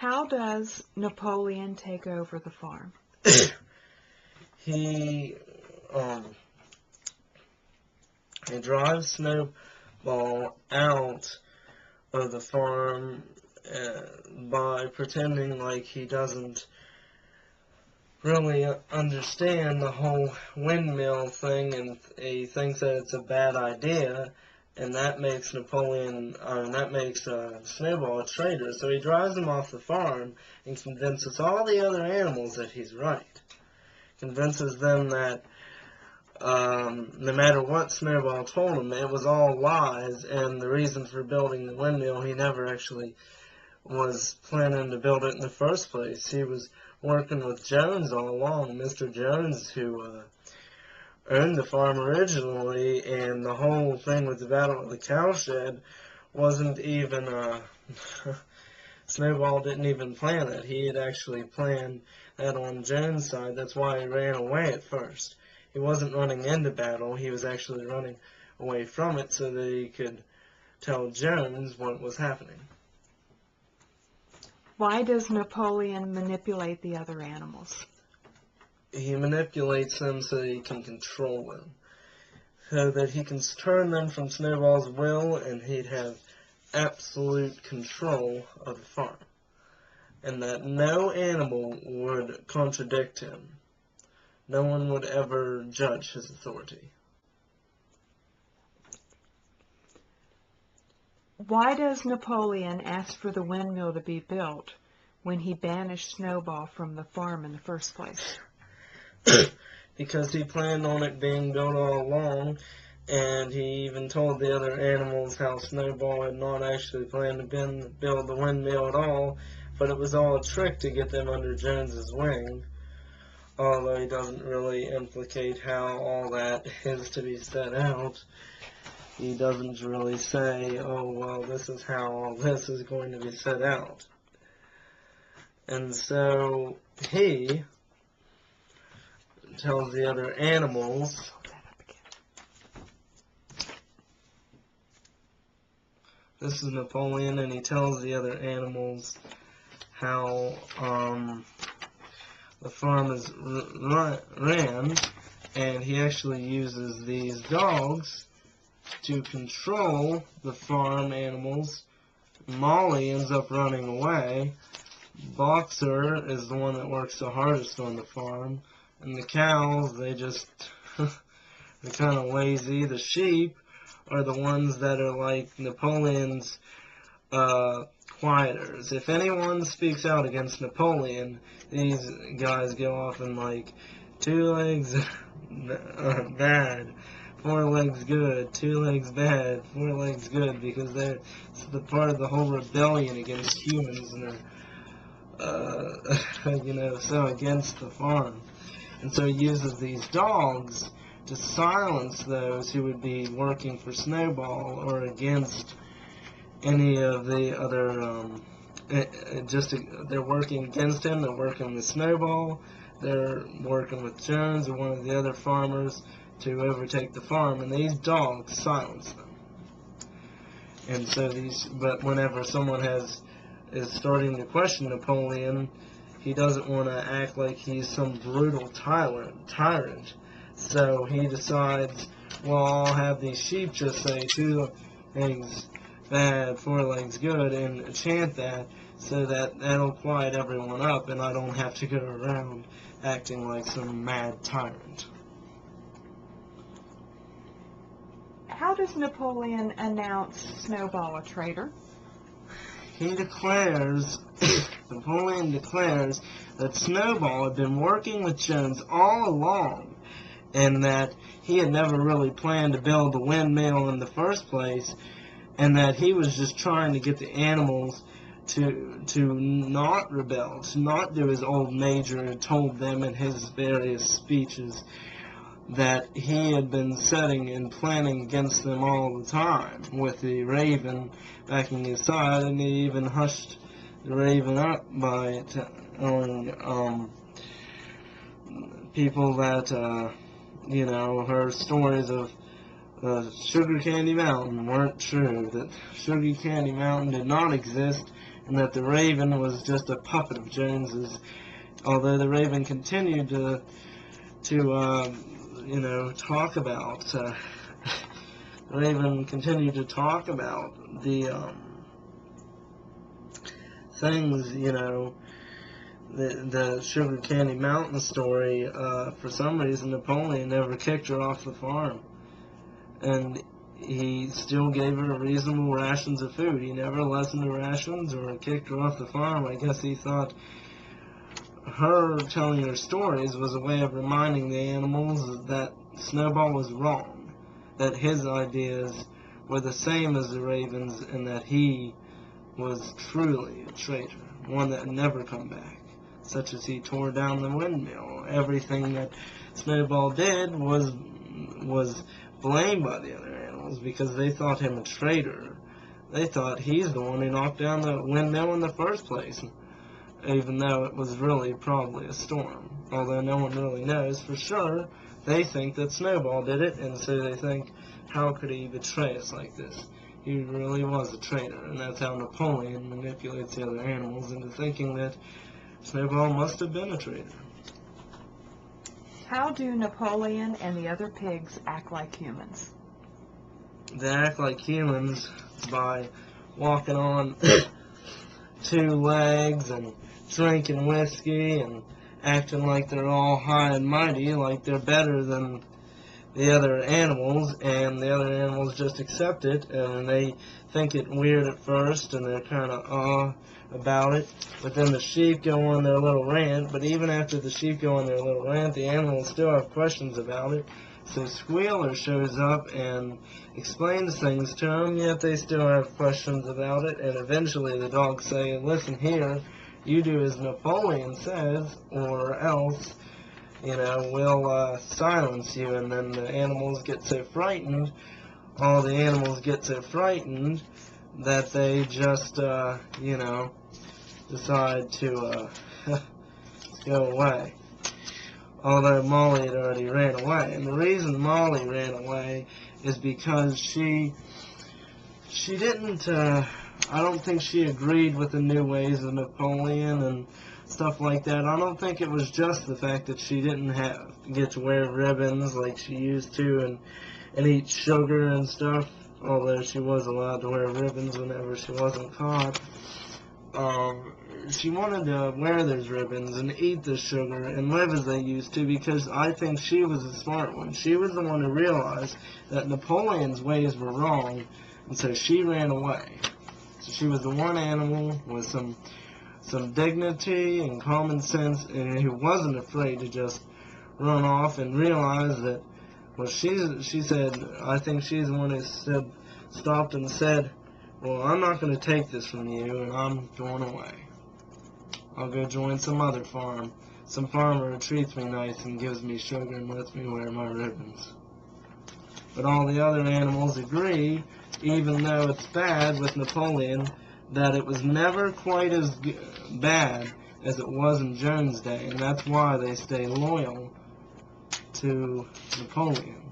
How does Napoleon take over the farm? He drives Snowball out of the farm by pretending like he doesn't really understand the whole windmill thing, and he thinks that it's a bad idea, and that makes Snowball a traitor. So he drives him off the farm and convinces all the other animals that he's right. Convinces them that no matter what Snowball told him, it was all lies, and the reason for building the windmill, he never actually was planning to build it in the first place. He was working with Jones all along, Mr. Jones, who owned the farm originally, and the whole thing with the battle of the cowshed wasn't even, Snowball didn't even plan it. He had actually planned that on Jones' side. That's why he ran away at first. He wasn't running into battle, he was actually running away from it so that he could tell Jones what was happening. Why does Napoleon manipulate the other animals? He manipulates them so that he can control them. So that he can turn them from Snowball's will, and he'd have absolute control of the farm. And that no animal would contradict him. No one would ever judge his authority. Why does Napoleon ask for the windmill to be built when he banished Snowball from the farm in the first place? Because he planned on it being built all along, and he even told the other animals how Snowball had not actually planned to build the windmill at all, but it was all a trick to get them under Jones's wing, although he doesn't really implicate how all that is to be set out. He doesn't really say, oh, well, this is how all this is going to be set out. And so he tells the other animals this is Napoleon, and he tells the other animals how the farm is ran, and he actually uses these dogs to control the farm animals. Molly ends up running away. Boxer is the one that works the hardest on the farm. And the cows, they're kind of lazy. The sheep are the ones that are like Napoleon's quieters. If anyone speaks out against Napoleon, these guys go off and like, 2 legs bad, 4 legs good, 2 legs bad, 4 legs good, because it's the part of the whole rebellion against humans, and they're, so against the farm. And so he uses these dogs to silence those who would be working for Snowball or against any of the other, they're working against him, they're working with Snowball, they're working with Jones or one of the other farmers to overtake the farm, and these dogs silence them. And so but whenever someone is starting to question Napoleon, he doesn't want to act like he's some brutal tyrant. So he decides, well, I'll have these sheep just say 2 legs bad, 4 legs good, and chant that so that that'll quiet everyone up, and I don't have to go around acting like some mad tyrant. How does Napoleon announce Snowball a traitor? Napoleon declares that Snowball had been working with Jones all along, and that he had never really planned to build the windmill in the first place, and that he was just trying to get the animals to not rebel, to not do as old Major had told them in his various speeches, that he had been setting and planning against them all the time, with the raven backing his side, and he even hushed the raven up by telling people that, her stories of Sugar Candy Mountain weren't true, that Sugar Candy Mountain did not exist, and that the Raven was just a puppet of Jones's. Although the Raven continued to talk about the things, the Sugar Candy Mountain story. For some reason, Napoleon never kicked her off the farm, and he still gave her reasonable rations of food. He never lessened the rations or kicked her off the farm. I guess he thought her telling her stories was a way of reminding the animals that Snowball was wrong, that his ideas were the same as the Raven's, and that he was truly a traitor, one that would never come back, such as he tore down the windmill. Everything that Snowball did was blamed by the other animals because they thought him a traitor. They thought he's the one who knocked down the windmill in the first place, even though it was really probably a storm. Although no one really knows for sure, they think that Snowball did it, and so they think, how could he betray us like this? He really was a traitor, and that's how Napoleon manipulates the other animals into thinking that Snowball must have been a traitor. How do Napoleon and the other pigs act like humans? They act like humans by walking on two legs and drinking whiskey and acting like they're all high and mighty, like they're better than the other animals, and the other animals just accept it, and they think it weird at first, and they're kind of about it, but then the sheep go on their little rant. But even after the sheep go on their little rant, the animals still have questions about it, so Squealer shows up and explains things to them, yet they still have questions about it, and eventually the dogs say, listen here, you do as Napoleon says, or else we'll silence you. And then the animals get so frightened, all the animals get so frightened that they just, decide to go away. Although Molly had already ran away. And the reason Molly ran away is because she didn't, I don't think she agreed with the new ways of Napoleon and stuff like that. I don't think it was just the fact that she didn't get to wear ribbons like she used to and eat sugar and stuff, although she was allowed to wear ribbons whenever she wasn't caught. She wanted to wear those ribbons and eat the sugar and live as they used to, because I think she was a smart one. She was the one who realized that Napoleon's ways were wrong, and so she ran away. So she was the one animal with some dignity and common sense, and who wasn't afraid to just run off and realize that, well, she said, I think she's the one who stopped and said, well, I'm not going to take this from you, and I'm going away. I'll go join some other farm, some farmer who treats me nice and gives me sugar and lets me wear my ribbons. But all the other animals agree, even though it's bad with Napoleon, that it was never quite as bad as it was in Jones' day, and that's why they stay loyal to Napoleon.